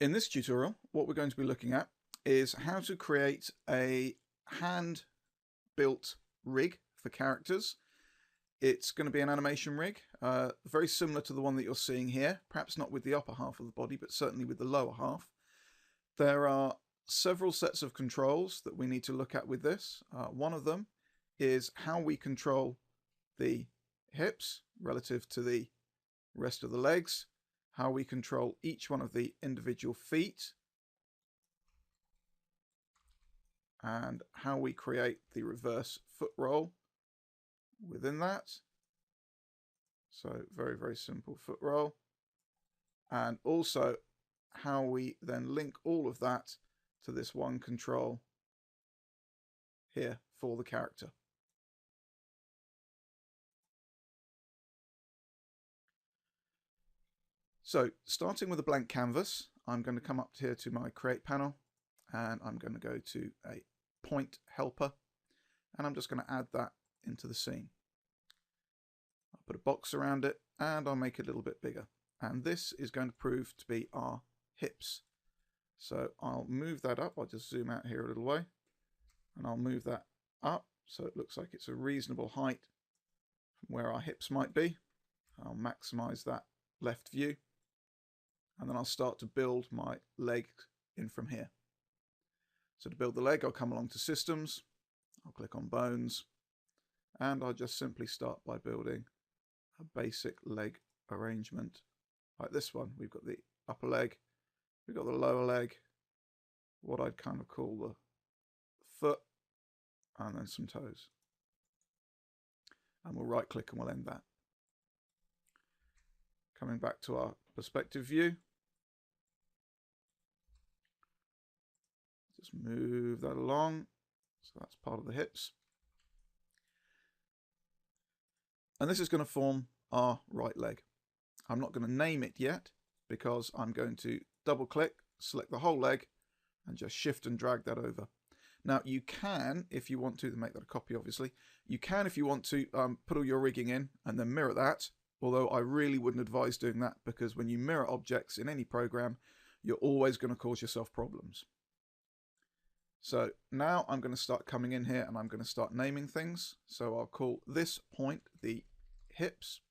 In this tutorial, what we're going to be looking at is how to create a hand-built rig for characters. It's going to be an animation rig, very similar to the one that you're seeing here, perhaps not with the upper half of the body, but certainly with the lower half. There are several sets of controls that we need to look at with this. One of them is how we control the hips relative to the rest of the legs, how we control each one of the individual feet, and how we create the reverse foot roll within that. So very, very simple foot roll. And also how we then link all of that to this one control here for the character. So starting with a blank canvas, I'm going to come up here to my create panel and I'm going to go to a point helper and I'm just going to add that into the scene. I'll put a box around it and I'll make it a little bit bigger. And this is going to prove to be our hips. So I'll move that up. I'll just zoom out here a little way and I'll move that up so it looks like it's a reasonable height from where our hips might be. I'll maximize that left view. And then I'll start to build my leg in from here. So to build the leg, I'll come along to Systems, I'll click on Bones, and I'll just simply start by building a basic leg arrangement like this one. We've got the upper leg, we've got the lower leg, what I'd kind of call the foot, and then some toes. And we'll right click and we'll end that. Coming back to our perspective view, just move that along, so that's part of the hips. And this is going to form our right leg. I'm not going to name it yet because I'm going to double click, select the whole leg and just shift and drag that over. Now you can, if you want to make that a copy obviously, you can if you want to put all your rigging in and then mirror that. Although I really wouldn't advise doing that because when you mirror objects in any program, you're always going to cause yourself problems. So now I'm going to start coming in here and I'm going to start naming things. So I'll call this point the hips.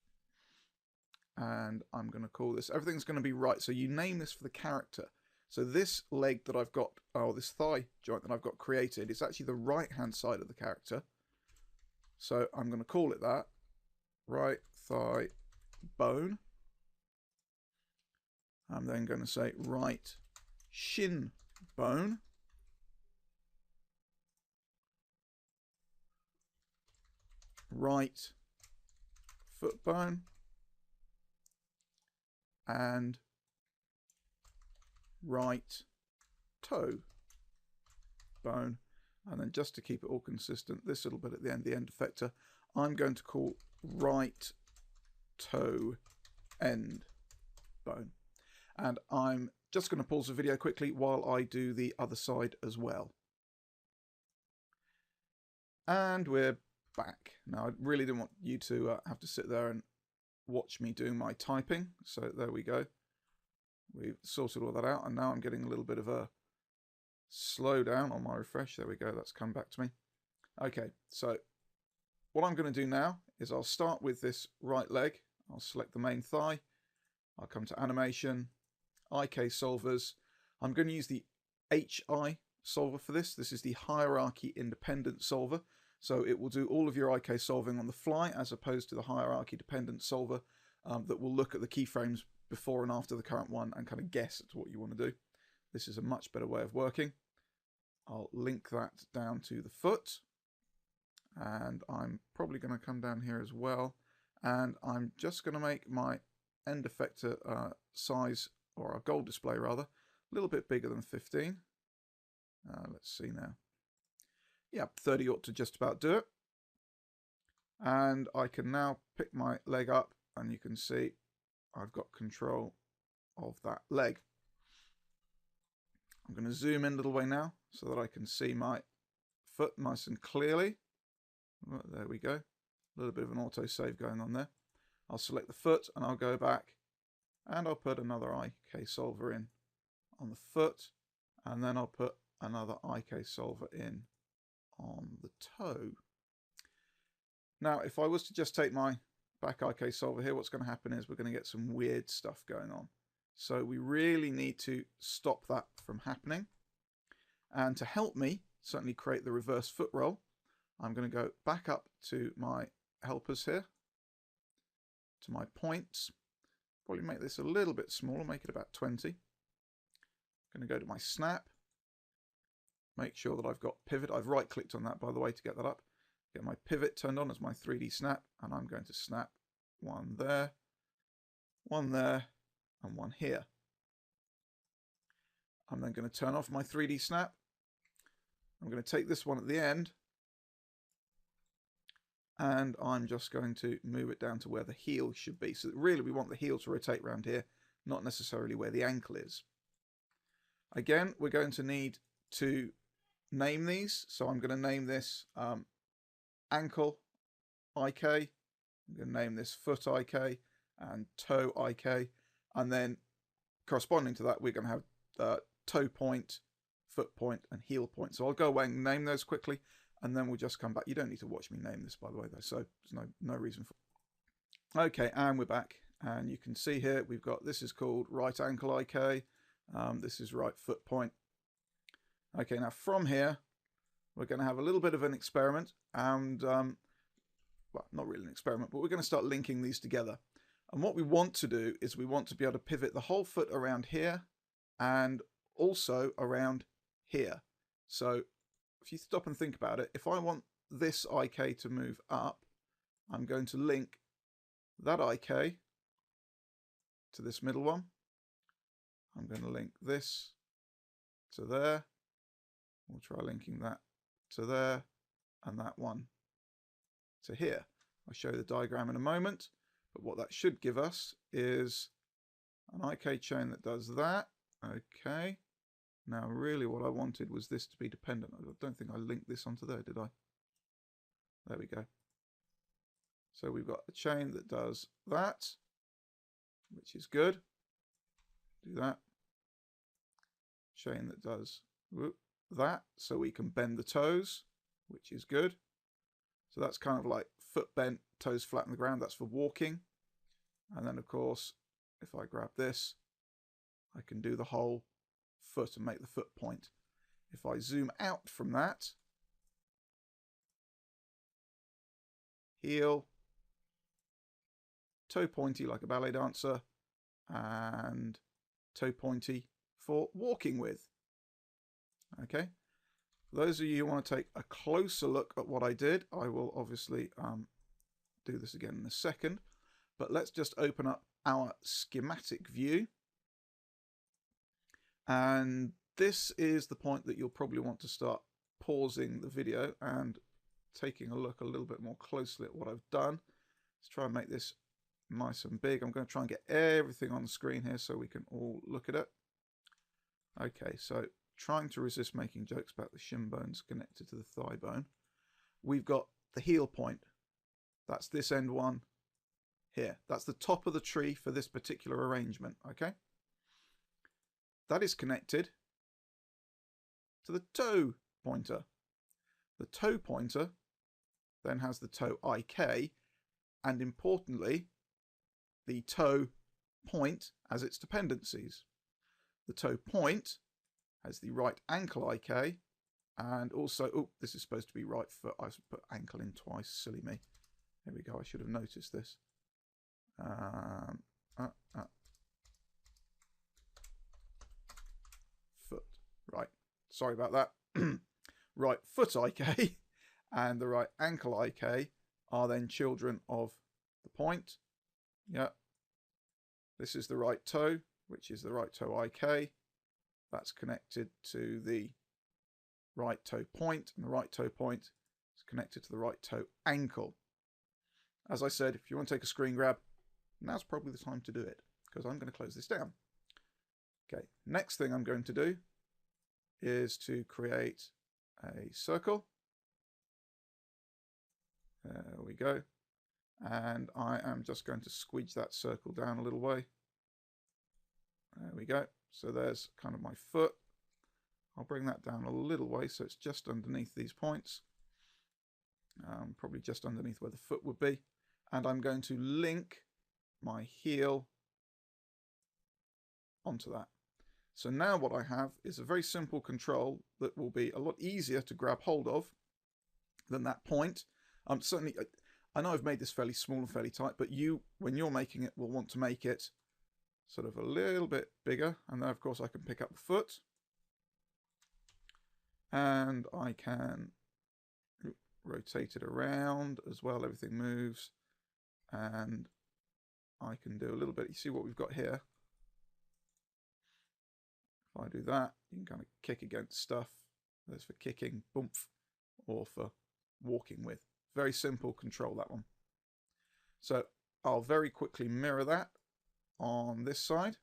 And I'm going to call this, everything's going to be right. So you name this for the character. So this leg that I've got, or this thigh joint that I've got created, is actually the right hand side of the character. So I'm going to call it that. Right thigh bone. I'm then going to say right shin bone. Right foot bone. And right toe bone. And then just to keep it all consistent, this little bit at the end effector, I'm going to call right toe end bone. And I'm just going to pause the video quickly while I do the other side as well. And we're back. Now I really didn't want you to have to sit there and watch me doing my typing. So there we go. We've sorted all that out and now I'm getting a little bit of a slowdown on my refresh. There we go. That's come back to me. Okay, so what I'm going to do now is I'll start with this right leg. I'll select the main thigh. I'll come to animation, IK solvers. I'm going to use the HI solver for this. This is the hierarchy independent solver. So it will do all of your IK solving on the fly as opposed to the hierarchy dependent solver that will look at the keyframes before and after the current one and kind of guess at what you want to do. This is a much better way of working. I'll link that down to the foot. And I'm probably going to come down here as well. And I'm just going to make my end effector size, or our goal display rather, a little bit bigger than 15. Let's see now. Yeah, 30 ought to just about do it. And I can now pick my leg up and you can see I've got control of that leg. I'm going to zoom in a little way now so that I can see my foot nice and clearly. Oh, there we go. A little bit of an auto save going on there. I'll select the foot and I'll go back and I'll put another IK solver in on the foot, and then I'll put another IK solver in on the toe. Now, if I was to just take my back IK solver here, what's going to happen is we're going to get some weird stuff going on. So we really need to stop that from happening. And to help me certainly create the reverse foot roll, I'm going to go back up to my helpers here, to my points. Probably make this a little bit smaller, make it about 20. I'm going to go to my snap, make sure that I've got pivot. I've right clicked on that, by the way, to get that up. Get my pivot turned on as my 3D snap, and I'm going to snap one there, and one here. I'm then going to turn off my 3D snap. I'm going to take this one at the end, and I'm just going to move it down to where the heel should be. So really we want the heel to rotate around here, not necessarily where the ankle is. Again, we're going to need to name these. So I'm going to name this ankle IK. I'm going to name this foot IK and toe IK. And then corresponding to that, we're going to have toe point, foot point, and heel point. So I'll go away and name those quickly, and then we'll just come back. You don't need to watch me name this, by the way, though, so there's no reason for. Okay, and we're back, and you can see here we've got, this is called right ankle IK, this is right foot point. Okay, now from here we're going to have a little bit of an experiment, and well, not really an experiment, but we're going to start linking these together. And what we want to do is we want to be able to pivot the whole foot around here and also around here. So if you stop and think about it, if I want this IK to move up, I'm going to link that IK to this middle one. I'm going to link this to there. We'll try linking that to there, and that one to here. I'll show you the diagram in a moment, but what that should give us is an IK chain that does that. Okay. Now really what I wanted was this to be dependent. I don't think I linked this onto there, did I? There we go. So we've got a chain that does that, which is good. Do that. Chain that does that, so we can bend the toes, which is good. So that's kind of like foot bent, toes flat on the ground. That's for walking. And then of course, if I grab this, I can do the whole foot and make the foot point. If I zoom out from that, heel, toe pointy like a ballet dancer, and toe pointy for walking with. Okay, for those of you who want to take a closer look at what I did, I will obviously do this again in a second, but let's just open up our schematic view. And this is the point that you'll probably want to start pausing the video and taking a look a little bit more closely at what I've done. Let's try and make this nice and big. I'm going to try and get everything on the screen here so we can all look at it. Okay, so trying to resist making jokes about the shin bones connected to the thigh bone. We've got the heel point. That's this end one here. That's the top of the tree for this particular arrangement, okay? That is connected to the toe pointer. The toe pointer then has the toe IK, and importantly, the toe point as its dependencies. The toe point has the right ankle IK, and also, oh, this is supposed to be right foot. I put ankle in twice, silly me. There we go, I should have noticed this. Foot, right, sorry about that. Right foot IK and the right ankle IK are then children of the point. Yeah, this is the right toe, which is the right toe IK. That's connected to the right toe point, and the right toe point is connected to the right toe ankle. As I said, if you want to take a screen grab, now's probably the time to do it, because I'm going to close this down. Okay, next thing I'm going to do is to create a circle. There we go. And I am just going to squeeze that circle down a little way. There we we go. So there's kind of my foot. I'll bring that down a little way so it's just underneath these points. Probably just underneath where the foot would be. And I'm going to link my heel onto that. So now what I have is a very simple control that will be a lot easier to grab hold of than that point. Certainly, I know I've made this fairly small and fairly tight, but you, when you're making it, will want to make it sort of a little bit bigger. And then, of course, I can pick up the foot. And I can rotate it around as well. Everything moves. And I can do a little bit. You see what we've got here? If I do that, you can kind of kick against stuff. There's for kicking, boomf, or for walking with. Very simple control, that one. So I'll very quickly mirror that on this side.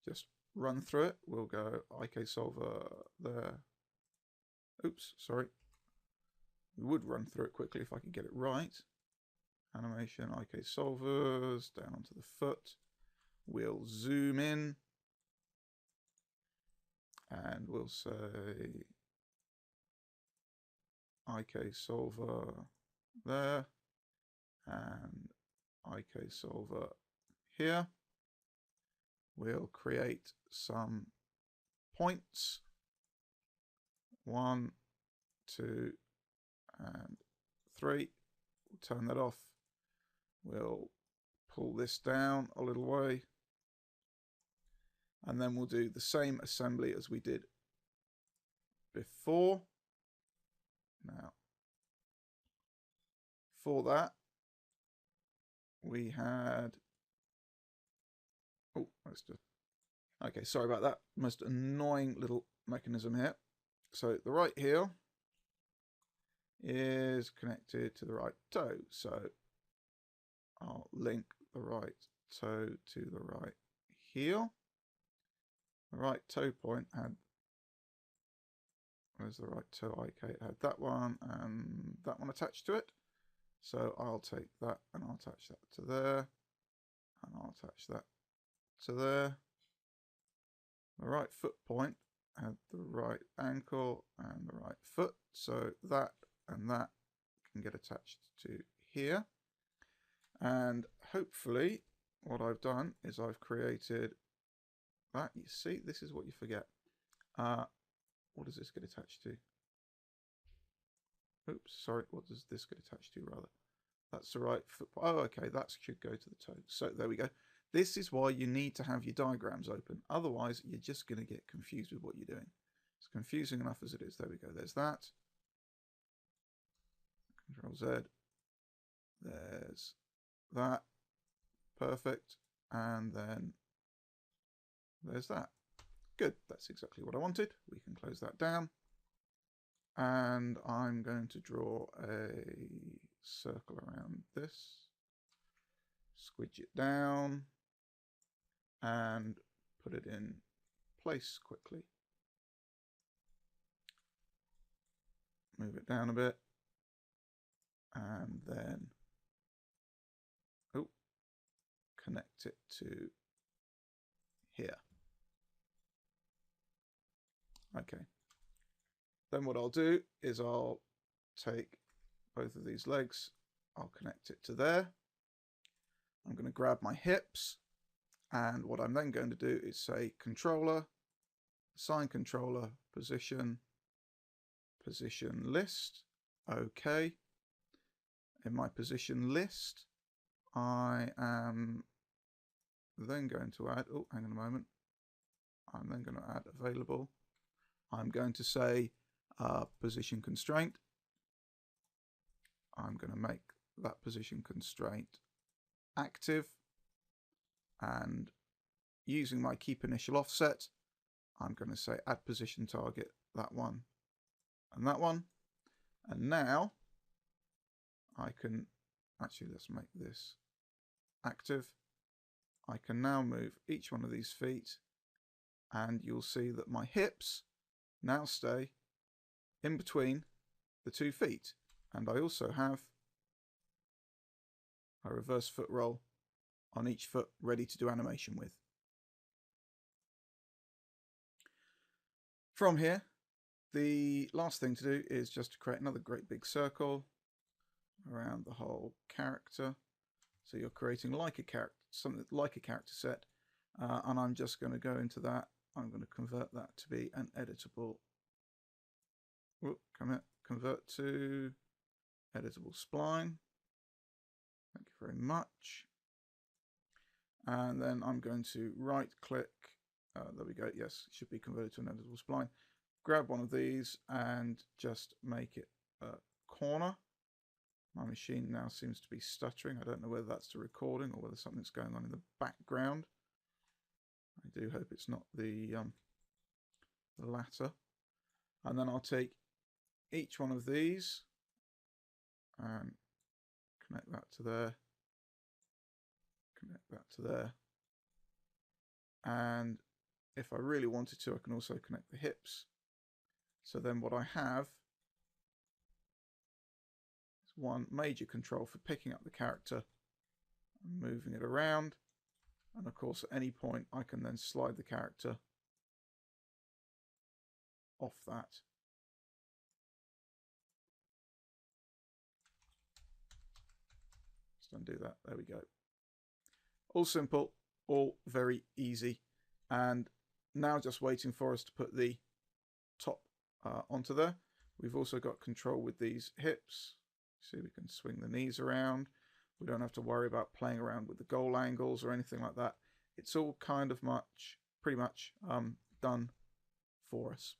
Just run through it. We'll go IK solver there. Oops, sorry. We would run through it quickly if I could get it right. Animation, IK solvers, down onto the foot. We'll zoom in. And we'll say IK solver there. And IK solver here. We'll create some points. 1, 2, and 3. We'll turn that off. We'll pull this down a little way. And then we'll do the same assembly as we did before. Now, for that, we had... Oh, let's just... Okay, sorry about that. Most annoying little mechanism here. So the right heel is connected to the right toe. So I'll link the right toe to the right heel. The right toe point had, where's the right toe IK? It had that one and that one attached to it. So I'll take that and I'll attach that to there. And I'll attach that to there. The right foot point had the right ankle and the right foot. So that and that can get attached to here. And hopefully what I've done is I've created that. You see, this is what you forget. What does this get attached to? Oops, sorry, what does this get attached to rather? That's the right foot. Oh, okay, that should go to the toe. So there we go. This is why you need to have your diagrams open. Otherwise, you're just going to get confused with what you're doing. It's confusing enough as it is. There we go. There's that. Control Z. There's that. Perfect. And then there's that. Good. That's exactly what I wanted. We can close that down. And I'm going to draw a circle around this. Squidge it down. And put it in place quickly. Move it down a bit. And then connect it to here. Okay. Then what I'll do is I'll take both of these legs, I'll connect it to there. I'm going to grab my hips, and what I'm then going to do is say controller, assign controller, position list. Okay. In my position list, I am then going to add, oh, hang on a moment. I'm then going to add available. I'm going to say position constraint. I'm going to make that position constraint active, and using my keep initial offset, I'm going to say add position target, that one and that one. And now I can actually, let's make this active. I can now move each one of these feet, and you'll see that my hips now stay in between the 2 feet. And I also have a reverse foot roll on each foot ready to do animation with. From here, the last thing to do is just to create another great big circle around the whole character. So you're creating like a character, something like a character set, and I'm just going to go into that. I'm going to convert that to be an editable. Convert to editable spline. Thank you very much. And then I'm going to right click. There we go. Yes, it should be converted to an editable spline. Grab one of these and just make it a corner. My machine now seems to be stuttering. I don't know whether that's the recording or whether something's going on in the background. I do hope it's not the latter. And then I'll take each one of these and connect that to there. Connect that to there. And if I really wanted to, I can also connect the hips. So then what I have is one major control for picking up the character and moving it around. And of course, at any point, I can then slide the character off that. Just undo that. There we go. All simple, all very easy. And now just waiting for us to put the top onto there. We've also got control with these hips. See, we can swing the knees around. We don't have to worry about playing around with the goal angles or anything like that. It's all kind of pretty much done for us.